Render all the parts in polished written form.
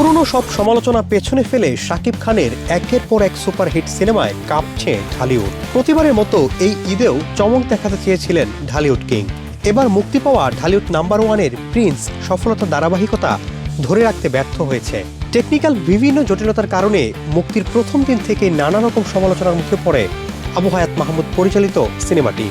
পুরনো সব সমালোচনা পেছনে ফেলে শাকিব খানের একের পর এক সুপারহিট সিনেমায় কাঁপছে ঢালিউড। প্রতিবারের মতো এই ঈদেও চমক দেখাতে চেয়েছিলেন ঢালিউড কিং। এবার মুক্তি পাওয়া ঢালিউড নাম্বার ওয়ানের প্রিন্স সফলতার ধারাবাহিকতা ধরে রাখতে ব্যর্থ হয়েছে। টেকনিক্যাল বিভিন্ন জটিলতার কারণে মুক্তির প্রথম দিন থেকে নানা রকম সমালোচনার মুখে পড়ে আবু হায়াত মাহমুদ পরিচালিত সিনেমাটি।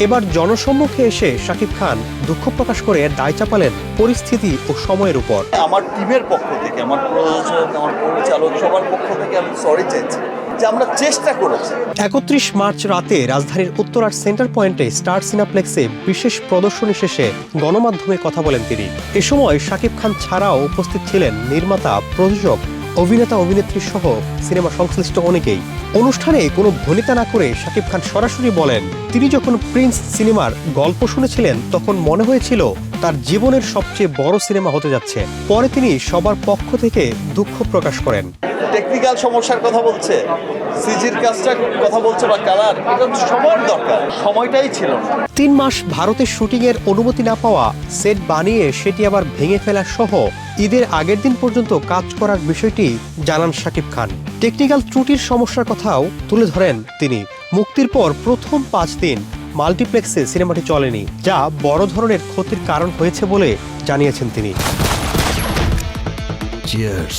এবার জনসম্মুখে এসে শাকিব খান দুঃখ প্রকাশ করে দায় চাপালেন পরিস্থিতি ও সময়ের উপর। আমার টিমের পক্ষ থেকে, আমার প্রযোজক, আমার পরিচালক, সবার পক্ষ থেকে আমি সরি চাইছি যে আমরা চেষ্টা করেছি। ৩১ মার্চ রাতে রাজধানীর উত্তরার সেন্টার পয়েন্টে স্টার সিনেপ্লেক্সে বিশেষ প্রদর্শনী শেষে গণমাধ্যমে কথা বলেন তিনি। এ সময় শাকিব খান ছাড়াও উপস্থিত ছিলেন নির্মাতা, প্রযোজক, অভিনেতা, অভিনেত্রী সহ সিনেমা সংশ্লিষ্ট অনেকেই। অনুষ্ঠানে কোনো ভনিতা না করে শাকিব খান সরাসরি বলেন, তিনি যখন প্রিন্স সিনেমার গল্প শুনেছিলেন তখন মনে হয়েছিল তার জীবনের সবচেয়ে বড় সিনেমা হতে যাচ্ছে। পরে তিনি সবার পক্ষ থেকে দুঃখ প্রকাশ করেন। টেকনিক্যাল সমস্যার কথা বলছে, সিজির কাজটা কথা বলছে বা কালার, এটা তো সময়ের দরকার, সময়টাই ছিল না। ৩ মাস ভারতের শুটিংয়ের অনুমতি না পাওয়া, সেট বানিয়ে সেটি আবার ভেঙে ফেলা সহ ঈদের আগের দিন পর্যন্ত কাজ করার বিষয়টি জানান শাকিব খান। টেকনিক্যাল ত্রুটির সমস্যার কথাও তুলে ধরেন তিনি। মুক্তির পর প্রথম 5 দিন মাল্টিপ্লেক্সে সিনেমাটি চলেনি, যা বড় ধরনের ক্ষতির কারণ হয়েছে বলে জানিয়েছেন তিনি। Cheers.